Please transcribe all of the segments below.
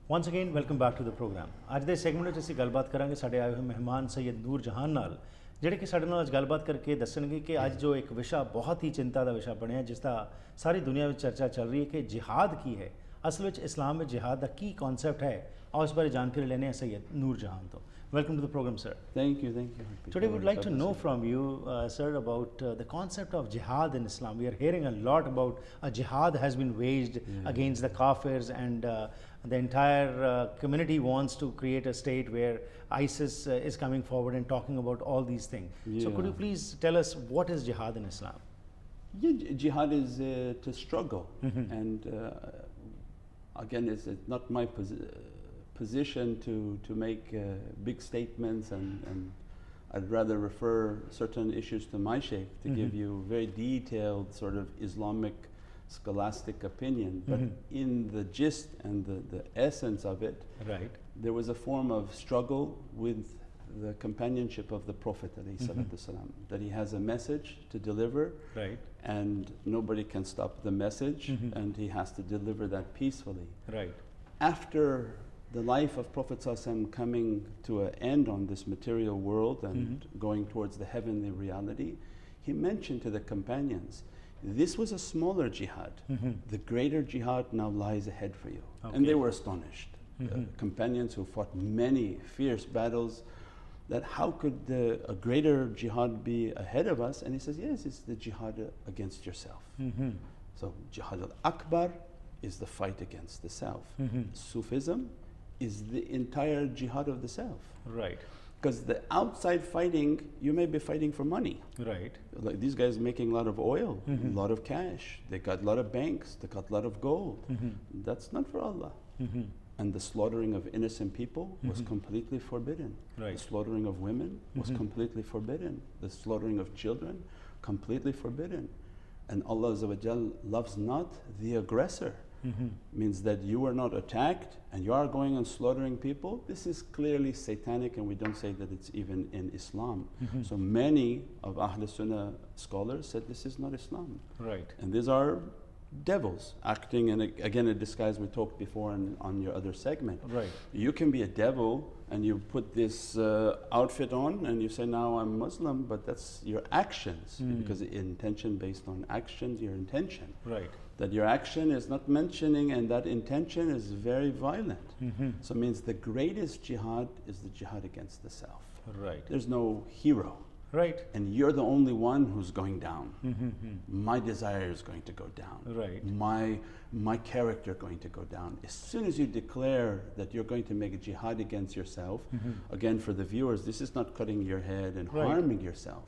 Once again, welcome back to the program. ਅੱਜ ਦੇ segment ਵਿੱਚ ਅਸੀਂ ਗੱਲਬਾਤ ਕਰਾਂਗੇ ਸਾਡੇ ਆਏ ਹੋਏ ਮਹਿਮਾਨ ਸੈਯਦ ਨੂਰ ਜਹਾਨ ਨਾਲ, ਜਿਹੜੇ ਕਿ ਸਾਡੇ ਨਾਲ ਅੱਜ ਗੱਲਬਾਤ ਕਰਕੇ ਦੱਸਣਗੇ ਕਿ ਅੱਜ ਜੋ ਇੱਕ ਵਿਸ਼ਾ ਬਹੁਤ ਹੀ ਚਿੰਤਾ ਦਾ ਵਿਸ਼ਾ ਬਣਿਆ, ਜਿਸ ਦਾ ਸਾਰੀ ਦੁਨੀਆ ਵਿੱਚ ਚਰਚਾ ਚੱਲ ਰਹੀ ਹੈ ਕਿ ਜਿਹਾਦ ਕੀ ਹੈ, ਅਸਲ ਵਿੱਚ ਇਸਲਾਮ ਵਿੱਚ ਜਿਹਾਦ ਦਾ ਕੀ ਕਨਸੈਪਟ ਹੈ। ਆਓ ਇਸ ਬਾਰੇ ਜਾਣਕਾਰੀ ਲੈਣੇ ਹਾਂ ਸੈਯਦ ਨੂਰ ਜਹਾਨ ਤੋਂ। Welcome to the program, sir. Thank you. Today we would like to know from you, sir, about the concept of jihad in Islam. We are hearing a lot about a jihad has been waged against the kafirs, and the entire community wants to create a state where ISIS is coming forward and talking about all these things. So could you please tell us what is jihad in Islam? Yeah, jihad is to struggle. And again, it's not my position to make big statements, and I'd rather refer certain issues to my sheikh to give you very detailed sort of Islamic scholastic opinion. But in the gist and the essence of it, there was a form of struggle with the companionship of the Prophet ﷺ, that he has a message to deliver, and nobody can stop the message, and he has to deliver that peacefully. After the life of Prophet ﷺ coming to an end on this material world and going towards the heavenly reality, he mentioned to the companions, this was a smaller jihad. The greater jihad now lies ahead for you. And they were astonished. Companions who fought many fierce battles, that how could a greater jihad be ahead of us? And he says, yes, it's the jihad against yourself. So jihad al-akbar is the fight against the self. Sufism is the entire jihad of the self. Because the outside fighting, you may be fighting for money. Like these guys making a lot of oil, a lot of cash, they got a lot of banks, they got a lot of gold. That's not for Allah. And the slaughtering of innocent people was completely forbidden. The slaughtering of women was completely forbidden. The slaughtering of children, completely forbidden. And Allah Azza wa Jal loves not the aggressor. Means that you are not attacked and you are going and slaughtering people. This is clearly satanic, and we don't say that it's even in Islam. So many of Ahl Sunnah scholars said this is not Islam. And these are devils acting in again a disguise. We talked before on your other segment. You can be a devil and you put this outfit on and you say, now I'm Muslim, but that's your actions, because intention based on actions, your intention. That your action is not mentioning, and that intention is very violent. So it means the greatest jihad is the jihad against the self. There's no hero. And you're the only one who's going down. My desire is going to go down. My character going to go down. As soon as you declare that you're going to make a jihad against yourself, again for the viewers, this is not cutting your head and harming yourself,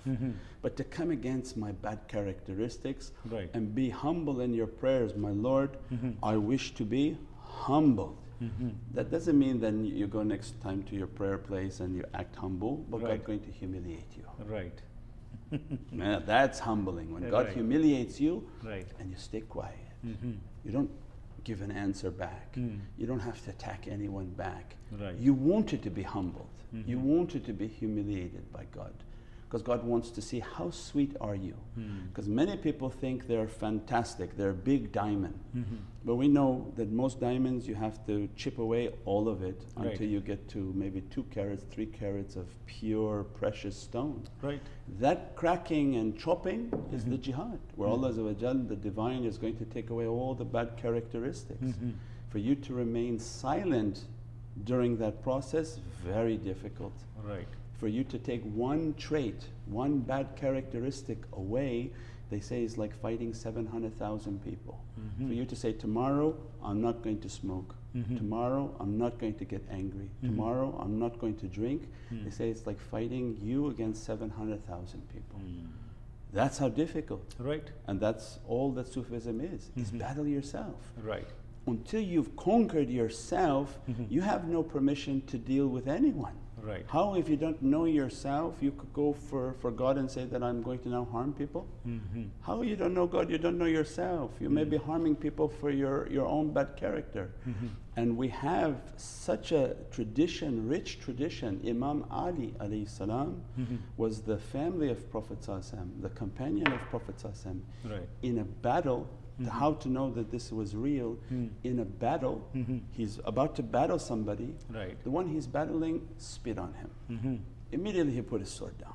but to come against my bad characteristics and be humble in your prayers. My Lord, I wish to be humbled. That doesn't mean then you go next time to your prayer place and you act humble, but God's going to humiliate you. Man, that's humbling. When God humiliates you and you stay quiet. You don't give an answer back. You don't have to attack anyone back. You wanted to be humbled. You wanted to be humiliated by God. Because God wants to see how sweet are you. Because many people think they're fantastic, they're a big diamond. But we know that most diamonds you have to chip away all of it until you get to maybe 2 carats, 3 carats of pure precious stone. That cracking and chopping is the jihad, where Allah Azza wa Jal, the divine, is going to take away all the bad characteristics. For you to remain silent during that process, very difficult. For you to take one trait, one bad characteristic away, they say is like fighting 700,000 people. For you to say, tomorrow I'm not going to smoke, tomorrow I'm not going to get angry, tomorrow I'm not going to drink, they say it's like fighting you against 700,000 people. That's how difficult. And that's all that Sufism is battle yourself. Until you've conquered yourself, you have no permission to deal with anyone. How, if you don't know yourself, you could go for God and say that I'm going to now harm people? How you don't know God, you don't know yourself. You may be harming people for your own bad character. And we have such a tradition, rich tradition. Imam Ali alayhi salam was the family of Prophet ﷺ, the companion of Prophet ﷺ. In a battle, how to know that this was real in a battle. He's about to battle somebody. Right. The one he's battling spit on him. Immediately he put his sword down.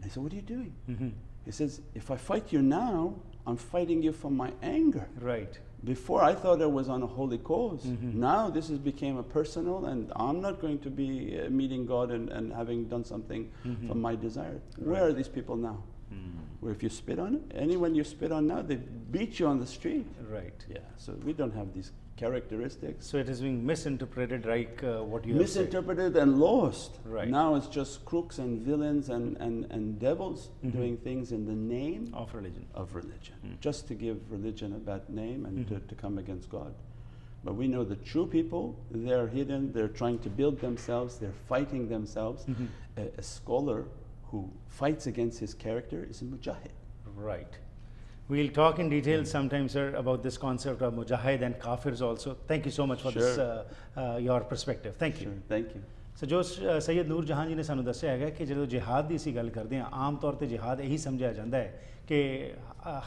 I said, what are you doing? He says, if I fight you now, I'm fighting you from my anger. Right. Before I thought I was on a holy cause. Now this has became a personal, and I'm not going to be meeting God and having done something from my desire. Where are these people now? Where if you spit on it, anyone you spit on now, they beat you on the street. Right. Yeah, so we don't have these characteristics. So it is being misinterpreted, like what you have said. Misinterpreted and lost. Right. Now it's just crooks and villains and devils doing things in the name Of religion. just to give religion a bad name and to come against God. But we know the true people, they're hidden, they're trying to build themselves, they're fighting themselves. A scholar who fights against his character is a mujahid. Right. We'll talk in detail sometime, sir, about this concept of mujahid and kafirs also. Thank you so much for this, your perspective. Thank you. Sure, thank you. ਸੋ ਜੋ ਸੈਯਦ ਨੂਰ ਜਹਾਂ ਜੀ ਨੇ ਸਾਨੂੰ ਦੱਸਿਆ ਹੈਗਾ ਕਿ ਜਦੋਂ ਜਿਹਾਦ ਦੀ ਅਸੀਂ ਗੱਲ ਕਰਦੇ ਹਾਂ, ਆਮ ਤੌਰ ਤੇ ਜਿਹਾਦ ਇਹੀ ਸਮਝਿਆ ਜਾਂਦਾ ਹੈ ਕਿ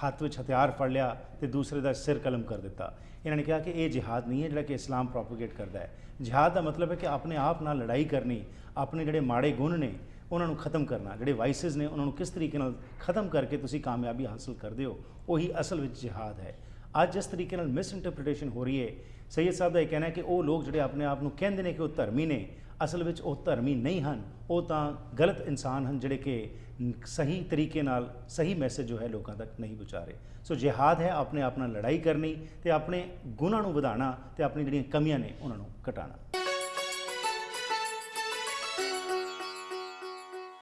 ਹੱਥ ਵਿੱਚ ਹਥਿਆਰ ਫੜ ਲਿਆ ਤੇ ਦੂਸਰੇ ਦਾ ਸਿਰ ਕਲਮ ਕਰ ਦਿੱਤਾ। ਇਹਨਾਂ ਨੇ ਕਿਹਾ ਕਿ ਇਹ ਜਿਹਾਦ ਨਹੀਂ ਹੈ ਜਿਹੜਾ ਕਿ ਇਸਲਾਮ ਪ੍ਰੋਪਗੇਟ ਕਰਦਾ ਹੈ। ਜਿਹਾਦ ਦਾ ਮਤਲਬ ਹੈ ਕਿ ਆਪਣੇ ਆਪ ਨਾਲ ਲੜਾਈ ਕਰਨੀ, ਆਪਣੇ ਜਿਹੜੇ ਮਾੜੇ ਗੁਣ ਨੇ ਉਹਨਾਂ ਨੂੰ ਖਤਮ ਕਰਨਾ, ਜਿਹੜੇ ਵਾਈਸਿਸ ਨੇ ਉਹਨਾਂ ਨੂੰ ਕਿਸ ਤਰੀਕੇ ਨਾਲ ਖਤਮ ਕਰਕੇ ਤੁਸੀਂ ਕਾਮਯਾਬੀ ਹਾਸਲ ਕਰਦੇ ਹੋ, ਉਹੀ ਅਸਲ ਵਿੱਚ ਜਿਹਾਦ ਹੈ। ਅੱਜ ਜਿਸ ਤਰੀਕੇ ਨਾਲ ਮਿਸਇੰਟਰਪ੍ਰੀਟੇਸ਼ਨ ਹੋ ਰਹੀ ਹੈ, ਸੈਯਦ ਸਾਹਿਬ ਦਾ ਇਹ ਕਹਿਣਾ ਹੈ ਕਿ ਉਹ ਲੋਕ ਜਿਹੜੇ ਆਪਣੇ ਆਪ ਨੂੰ ਕਹਿੰਦੇ ਨੇ ਕਿ ਉਹ ਧਰਮੀ ਨੇ, ਅਸਲ ਵਿੱਚ ਉਹ ਧਰਮੀ ਨਹੀਂ ਹਨ, ਉਹ ਤਾਂ ਗਲਤ ਇਨਸਾਨ ਹਨ ਜਿਹੜੇ ਕਿ ਸਹੀ ਤਰੀਕੇ ਨਾਲ ਸਹੀ ਮੈਸੇਜ ਜੋ ਹੈ ਲੋਕਾਂ ਤੱਕ ਨਹੀਂ ਪਹੁੰਚਾ ਰਹੇ। ਸੋ ਜਿਹਾਦ ਹੈ ਆਪਣੇ ਆਪ ਨਾਲ ਲੜਾਈ ਕਰਨੀ ਤੇ ਆਪਣੇ ਗੁਣਾਂ ਨੂੰ ਵਧਾਉਣਾ ਤੇ ਆਪਣੀ ਜਿਹੜੀਆਂ ਕਮੀਆਂ ਨੇ ਉਹਨਾਂ ਨੂੰ ਘਟਾਉਣਾ।